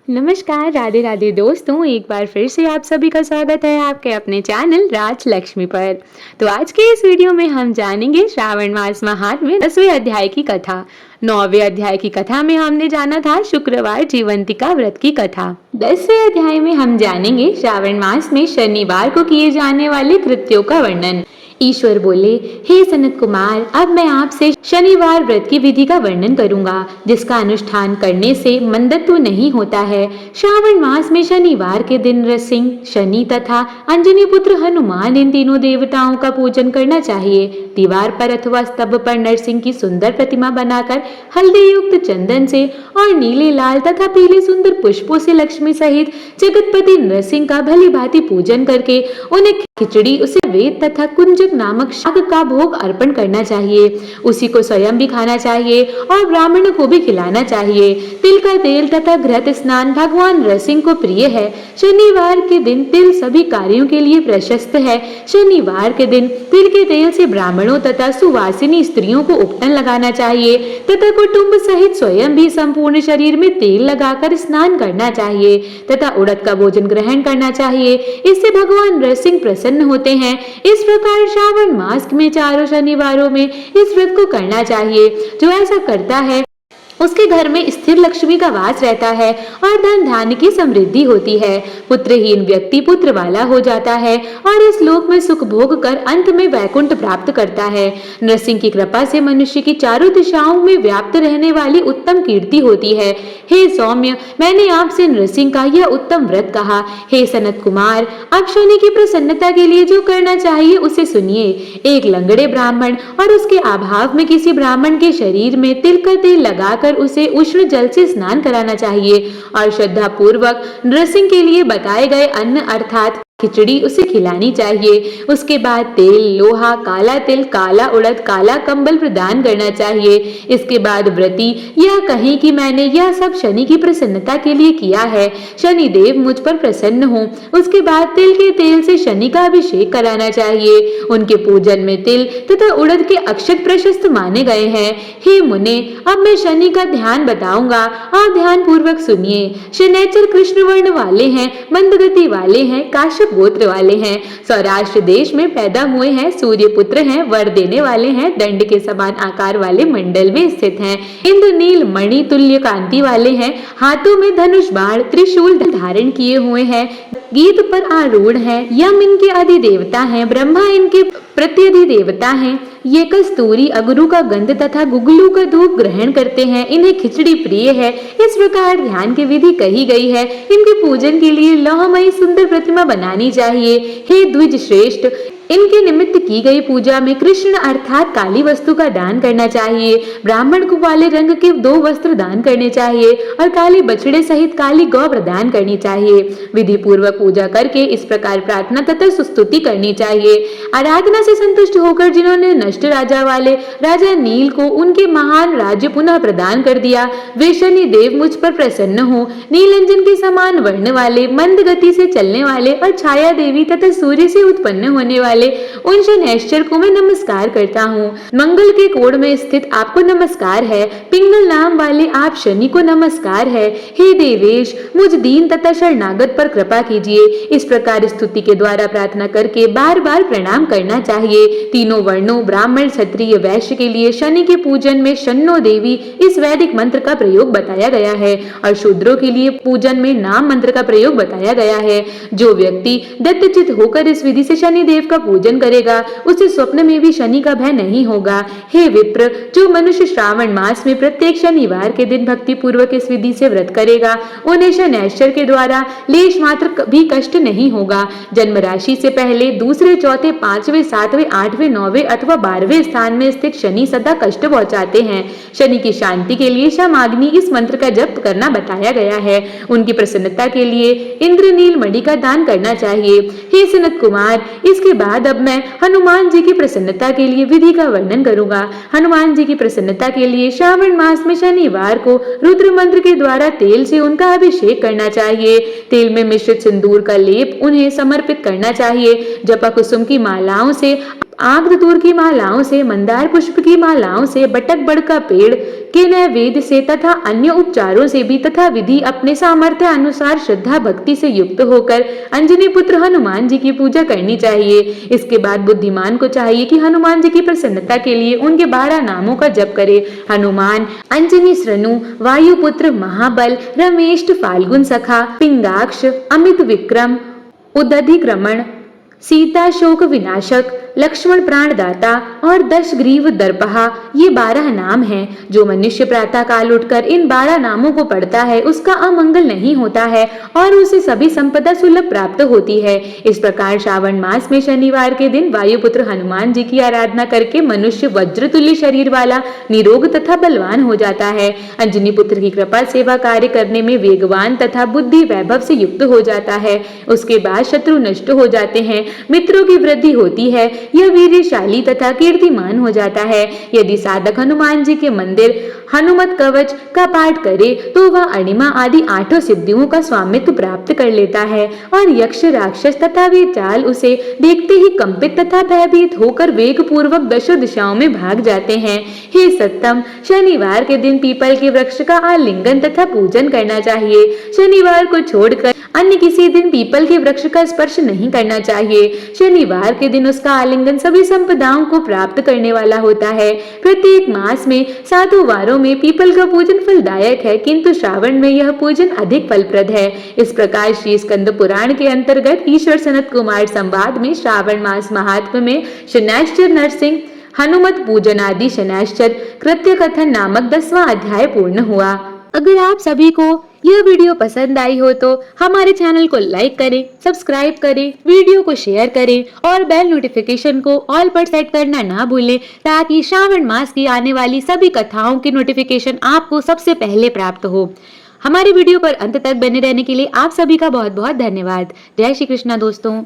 नमस्कार, राधे राधे दोस्तों। एक बार फिर से आप सभी का स्वागत है आपके अपने चैनल राज लक्ष्मी पर। तो आज के इस वीडियो में हम जानेंगे श्रावण मास महात्म्य 10वें अध्याय की कथा। 9वें अध्याय की कथा में हमने जाना था शुक्रवार जीवंतिका व्रत की कथा। 10वें अध्याय में हम जानेंगे श्रावण मास में शनिवार को किए जाने वाले कृत्यों का वर्णन। ईश्वर बोले, हे सनत कुमार, अब मैं आपसे शनिवार व्रत की विधि का वर्णन करूंगा, जिसका अनुष्ठान करने से मंदत्व नहीं होता है। श्रावण मास में शनिवार के दिन नृसिंह, शनि तथा अंजनी पुत्र हनुमान, इन तीनों देवताओं का पूजन करना चाहिए। दीवार पर अथवा स्तंभ पर नरसिंह की सुंदर प्रतिमा बनाकर हल्दी युक्त चंदन से और नीले, लाल तथा पीले सुंदर पुष्पों से लक्ष्मी सहित जगतपति नरसिंह का भली भांति पूजन करके उन्हें खिचड़ी, उसे वेद तथा कुंजक नामक शाक का भोग अर्पण करना चाहिए। उसी को स्वयं भी खाना चाहिए और ब्राह्मणों को भी खिलाना चाहिए। तिल का तेल तथा घृत स्नान भगवान नरसिंह को प्रिय है। शनिवार के दिन तिल सभी कार्यों के लिए प्रशस्त है। शनिवार के दिन तिल के तेल से ब्राह्मणों तथा सुवासिनी स्त्रियों को उपटन लगाना चाहिए तथा कुटुंब सहित स्वयं भी संपूर्ण शरीर में तेल लगाकर स्नान करना चाहिए तथा उड़द का भोजन ग्रहण करना चाहिए। इससे भगवान नरसिंह प्रसन्न होते हैं। इस प्रकार श्रावण मास में चारों शनिवारों में इस व्रत को करना चाहिए। जो ऐसा करता है उसके घर में स्थिर लक्ष्मी का वास रहता है और धन धान्य की समृद्धि होती है। पुत्रहीन व्यक्ति पुत्र वाला हो जाता है और इस लोक में सुख भोग कर अंत में वैकुंठ प्राप्त करता है। नरसिंह की कृपा से मनुष्य की चारों दिशाओं में व्याप्त रहने वाली उत्तम कीर्ति होती है। हे सौम्य, मैंने आपसे नरसिंह का यह उत्तम व्रत कहा। हे सनत कुमार, अब शनि की प्रसन्नता के लिए जो करना चाहिए उसे सुनिए। एक लंगड़े ब्राह्मण और उसके अभाव में किसी ब्राह्मण के शरीर में तिल का तेल लगाकर उसे उष्ण जल से स्नान कराना चाहिए और श्रद्धा पूर्वक नरसिंह के लिए बताए गए अन्न अर्थात खिचड़ी उसे खिलानी चाहिए। उसके बाद तेल, लोहा, काला तिल, काला उड़द, काला कंबल प्रदान करना चाहिए। इसके बाद व्रती यह कहे कि मैंने यह सब शनि की प्रसन्नता के लिए किया है, शनि देव मुझ पर प्रसन्न हो। उसके बाद तिल के तेल से शनि का अभिषेक कराना चाहिए। उनके पूजन में तिल तथा उड़द के अक्षत प्रशस्त माने गए हैं। हे मुने, अब मैं शनि का ध्यान बताऊंगा और ध्यान पूर्वक सुनिए। शनैचर कृष्ण वर्ण वाले हैं, मंदगति वाले हैं, काश्यप गोत्र वाले हैं, सौराष्ट्र देश में पैदा हुए हैं, सूर्य पुत्र हैं, वर देने वाले हैं, दंड के समान आकार वाले मंडल में स्थित हैं, इंद्रनील मणि तुल्य कांति वाले हैं, हाथों में धनुष बाण त्रिशूल धारण किए हुए हैं, गीत पर आरूढ़ हैं, यम इनके अधिदेवता हैं, ब्रह्मा इनके प्रत्यधिदेवता हैं। ये कस्तूरी, अगरू का गंध तथा गुगलू का धूप ग्रहण करते हैं। इन्हें खिचड़ी प्रिय है। इस प्रकार ध्यान की विधि कही गई है। इनके पूजन के लिए लौहमयी सुंदर प्रतिमा बनानी चाहिए। हे द्विज श्रेष्ठ, इनके निमित्त की गई पूजा में कृष्ण अर्थात काली वस्तु का दान करना चाहिए। ब्राह्मण को काले रंग के 2 वस्त्र दान करने चाहिए और काले बछड़े सहित काली गौ प्रदान करनी चाहिए। विधि पूर्वक पूजा करके इस प्रकार प्रार्थना तथा स्तुति करनी चाहिए। आराधना से संतुष्ट होकर जिन्होंने नष्ट राजा वाले राजा नील को उनके महान राज्य पुनः प्रदान कर दिया, वे शनि देव मुझ पर प्रसन्न हो। नीलंजन के समान वर्ण वाले, मंद गति से चलने वाले और छाया देवी तथा सूर्य से उत्पन्न होने वाले उन शनैश्चर को मैं नमस्कार करता हूँ। मंगल के कोण में स्थित आपको नमस्कार है। पिंगल नाम वाले आप शनि को नमस्कार है। हे देवेश, मुझ दीन तथा शरणागत पर कृपा कीजिए। इस प्रकार स्तुति के द्वारा प्रार्थना करके बार बार प्रणाम करना चाहिए। तीनों वर्णों ब्राह्मण, क्षत्रिय, वैश्य के लिए शनि के पूजन में शन्नो देवी इस वैदिक मंत्र का प्रयोग बताया गया है और शूद्रों के लिए पूजन में नाम मंत्र का प्रयोग बताया गया है। जो व्यक्ति दत्तचित होकर इस विधि से शनि देव का पूजन करेगा उसे स्वप्न में भी शनि का भय नहीं होगा। हे विप्र, जो मनुष्य श्रावण मास में प्रत्येक शनिवार के दिन भक्ति पूर्वक इस विधि से व्रत करेगा उन्हें शनैश्चर के द्वारा लेश मात्र भी कष्ट नहीं होगा। जन्म राशि से पहले दूसरे, चौथे, 5वें, 7वें, 8वें, 9वें अथवा 12वें स्थान में स्थित शनि सदा कष्ट पहुंचाते हैं। शनि की शांति के लिए शमाग्नि इस मंत्र का जप करना बताया गया है। उनकी प्रसन्नता के लिए इंद्रनील मणि का दान करना चाहिए। हे सनत कुमार, इसके बाद अब मैं हनुमान जी की प्रसन्नता के लिए विधि का वर्णन करूंगा। हनुमान जी की प्रसन्नता के लिए श्रावण मास में शनिवार को रुद्र मंत्र के द्वारा तेल से उनका अभिषेक करना चाहिए। तेल में मिश्रित सिंदूर का लेप उन्हें समर्पित करना चाहिए। जपा कुसुम की मालाओं से, आग धतूर की मालाओं से, मंदार पुष्प की मालाओं से, बटक बड़ का पेड़, कि न वेद से तथा अन्य उपचारों से भी तथा विधि अपने सामर्थ्य अनुसार श्रद्धा भक्ति से युक्त होकर अंजनी पुत्र हनुमान जी की पूजा करनी चाहिए। इसके बाद बुद्धिमान को चाहिए कि हनुमान जी की प्रसन्नता के लिए उनके 12 नामों का जप करे। हनुमान, अंजनी श्रनु, वायुपुत्र, महाबल, रमेष्ठ, फाल्गुन सखा, पिंगाक्ष, अमित विक्रम, उदधिक्रमण, सीता शोक विनाशक, लक्ष्मण प्राणदाता और दशग्रीव दर्पहा, ये 12 नाम हैं। जो मनुष्य प्रातः काल उठकर इन 12 नामों को पढ़ता है उसका अमंगल नहीं होता है और उसे सभी संपदा सुलभ प्राप्त होती है। इस प्रकार श्रावण मास में शनिवार के दिन वायुपुत्र हनुमान जी की आराधना करके मनुष्य वज्रतुल्य शरीर वाला, निरोग तथा बलवान हो जाता है। अंजनी पुत्र की कृपा सेवा कार्य करने में वेगवान तथा बुद्धि वैभव से युक्त हो जाता है। उसके बाद शत्रु नष्ट हो जाते हैं, मित्रों की वृद्धि होती है, यह वीरशाली तथा कीर्तिमान हो जाता है। यदि साधक हनुमान जी के मंदिर हनुमत कवच का पाठ करे तो वह अणिमा आदि 8 सिद्धियों का स्वामित्व प्राप्त कर लेता है और यक्ष, राक्षस तथा वे चाल उसे देखते ही कंपित तथा भयभीत होकर वेग पूर्वक 10 दिशाओं में भाग जाते हैं। हे सत्तम, शनिवार के दिन पीपल के वृक्ष का आलिंगन तथा पूजन करना चाहिए। शनिवार को छोड़कर अन्य किसी दिन पीपल के वृक्ष का स्पर्श नहीं करना चाहिए। शनिवार के दिन उसका आलिंगन सभी संपदाओं को प्राप्त करने वाला होता है। प्रत्येक मास में 7 वारों में पीपल का पूजन फलदायक है, किंतु श्रावण में यह पूजन अधिक फलप्रद है। इस प्रकार श्री स्कंद पुराण के अंतर्गत ईश्वर सनत कुमार संवाद में श्रावण मास महात्म्य में शनैश्चर नरसिंह, हनुमत पूजन आदि शनैश्चर कृत्य कथन नामक 10वां अध्याय पूर्ण हुआ। अगर आप सभी को यह वीडियो पसंद आई हो तो हमारे चैनल को लाइक करें, सब्सक्राइब करें, वीडियो को शेयर करें और बेल नोटिफिकेशन को ऑल पर सेट करना ना भूलें ताकि श्रावण मास की आने वाली सभी कथाओं की नोटिफिकेशन आपको सबसे पहले प्राप्त हो। हमारे वीडियो पर अंत तक बने रहने के लिए आप सभी का बहुत बहुत धन्यवाद। जय श्री कृष्णा दोस्तों।